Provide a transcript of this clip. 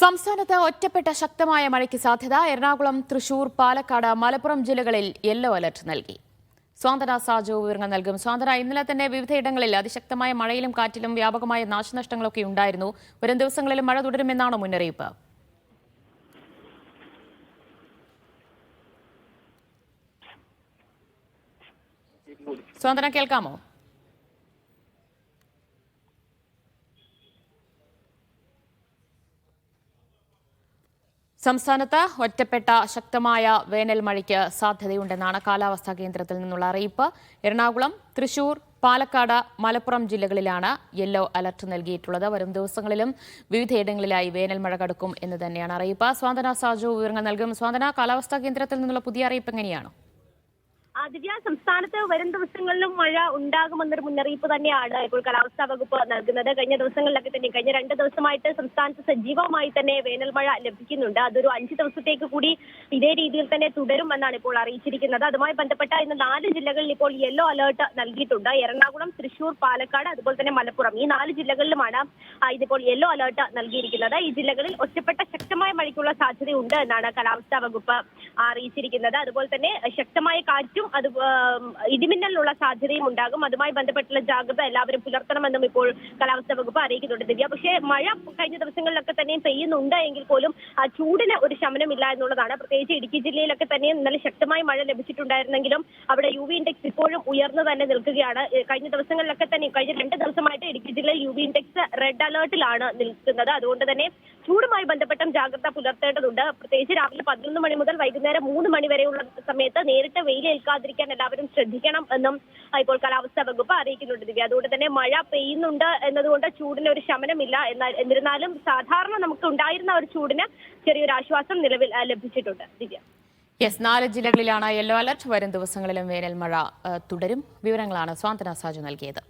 സംസ്ഥാനത്ത് ഒറ്റപ്പെട്ട ശക്തമായ മഴയ്ക്ക് സാധ്യത. എറണാകുളം, തൃശൂർ, പാലക്കാട്, മലപ്പുറം ജില്ലകളിൽ യെല്ലോ അലർട്ട് നൽകി. സ്വാന്തന സാജു വിവരങ്ങൾ നൽകും. സ്വാന്തന, ഇന്നലെ തന്നെ വിവിധയിടങ്ങളിൽ അതിശക്തമായ മഴയിലും കാറ്റിലും വ്യാപകമായ നാശനഷ്ടങ്ങളൊക്കെ ഉണ്ടായിരുന്നു. വരും ദിവസങ്ങളിലും മഴ തുടരുമെന്നാണ് മുന്നറിയിപ്പ്. സ്വാന്തന, കേൾക്കാമോ? സംസ്ഥാനത്ത് ഒറ്റപ്പെട്ട ശക്തമായ വേനൽ മഴയ്ക്ക് സാധ്യതയുണ്ടെന്നാണ് കാലാവസ്ഥാ കേന്ദ്രത്തിൽ നിന്നുള്ള അറിയിപ്പ്. എറണാകുളം, തൃശൂർ, പാലക്കാട്, മലപ്പുറം ജില്ലകളിലാണ് യെല്ലോ അലർട്ട് നൽകിയിട്ടുള്ളത്. വരും ദിവസങ്ങളിലും വിവിധയിടങ്ങളിലായി വേനൽ മഴ കടുക്കും എന്ന് തന്നെയാണ് അറിയിപ്പ്. സ്വാന്തന സാജു വിവരങ്ങൾ നൽകും. സ്വാന്തന, കാലാവസ്ഥാ കേന്ദ്രത്തിൽ നിന്നുള്ള പുതിയ അറിയിപ്പ് എങ്ങനെയാണ്? ദിവ്യ, സംസ്ഥാനത്ത് വരും ദിവസങ്ങളിലും മഴ ഉണ്ടാകുമെന്നൊരു മുന്നറിയിപ്പ് തന്നെയാണ് ഇപ്പോൾ കാലാവസ്ഥാ വകുപ്പ് നൽകുന്നത്. കഴിഞ്ഞ ദിവസങ്ങളിലൊക്കെ തന്നെ കഴിഞ്ഞ 2 ദിവസമായിട്ട് സംസ്ഥാനത്ത് സജീവമായി തന്നെ വേനൽ മഴ ലഭിക്കുന്നുണ്ട്. അതൊരു 5 ദിവസത്തേക്ക് കൂടി ഇതേ രീതിയിൽ തന്നെ തുടരുമെന്നാണ് ഇപ്പോൾ അറിയിച്ചിരിക്കുന്നത്. അതുമായി ബന്ധപ്പെട്ട ഇന്ന് 4 ജില്ലകളിൽ ഇപ്പോൾ യെല്ലോ അലേർട്ട് നൽകിയിട്ടുണ്ട്. എറണാകുളം, തൃശൂർ, പാലക്കാട്, അതുപോലെ തന്നെ മലപ്പുറം, ഈ 4 ജില്ലകളിലുമാണ് ഇതിപ്പോൾ യെല്ലോ അലേർട്ട് നൽകിയിരിക്കുന്നത്. ഈ ജില്ലകളിൽ ഒറ്റപ്പെട്ട ശക്തമായ മഴയ്ക്കുള്ള സാധ്യതയുണ്ട് എന്നാണ് കാലാവസ്ഥാ വകുപ്പ് അറിയിച്ചിരിക്കുന്നത്. അതുപോലെ തന്നെ ശക്തമായ കാറ്റും അത് ഇടിമിന്നലിനുള്ള സാധ്യതയും ഉണ്ടാകും. അതുമായി ബന്ധപ്പെട്ടുള്ള ജാഗ്രത എല്ലാവരും പുലർത്തണമെന്നും ഇപ്പോൾ കാലാവസ്ഥാ വകുപ്പ് അറിയിക്കുന്നുണ്ട് ദിവ്യ. പക്ഷേ മഴ കഴിഞ്ഞ ദിവസങ്ങളിലൊക്കെ തന്നെ പെയ്യുന്നുണ്ട് എങ്കിൽ പോലും ചൂടിന് ഒരു ശമനമില്ല എന്നുള്ളതാണ്. പ്രത്യേകിച്ച് ഇടുക്കി ജില്ലയിലൊക്കെ തന്നെ ഇന്നലെ ശക്തമായ മഴ ലഭിച്ചിട്ടുണ്ടായിരുന്നെങ്കിലും അവിടെ UV ഇൻഡെക്സ് ഇപ്പോഴും ഉയർന്നു തന്നെ നിൽക്കുകയാണ്. കഴിഞ്ഞ ദിവസങ്ങളിലൊക്കെ തന്നെ കഴിഞ്ഞ 2 ദിവസമായിട്ട് ഇടുക്കി ജില്ലയിൽ UV ഇൻഡെക്സ് റെഡ് അലേർട്ടിലാണ് നിൽക്കുന്നത്. അതുകൊണ്ട് തന്നെ ചൂടുമായി ബന്ധപ്പെട്ടും ജാഗ്രത പുലർത്തേണ്ടതുണ്ട്. പ്രത്യേകിച്ച് രാവിലെ 11 മണി മുതൽ വൈകുന്നേരം 3 മണി വരെയുള്ള സമയത്ത് നേരിട്ട് വെയിലേൽക്കാതിരിക്കാൻ എല്ലാവരും ശ്രദ്ധിക്കണം എന്നും ഇപ്പോൾ കാലാവസ്ഥാ വകുപ്പ് അറിയിക്കുന്നുണ്ട് ദിവ്യ. അതുകൊണ്ട് തന്നെ മഴ പെയ്യുന്നുണ്ട് എന്നതുകൊണ്ട് ചൂടിന് ഒരു ശമനമില്ല. എന്നിരുന്നാലും സാധാരണ നമുക്ക് ഉണ്ടായിരുന്ന ഒരു ചൂടിന് ചെറിയൊരു ആശ്വാസം നിലവിൽ ലഭിച്ചിട്ടുണ്ട് ദിവ്യ. 4 ജില്ലകളിലാണ് യെല്ലോ അലർട്ട്. വരും ദിവസങ്ങളിലും വേനൽ മഴ തുടരും. വിവരങ്ങളാണ് സ്വാന്തന സാജു നൽകിയത്.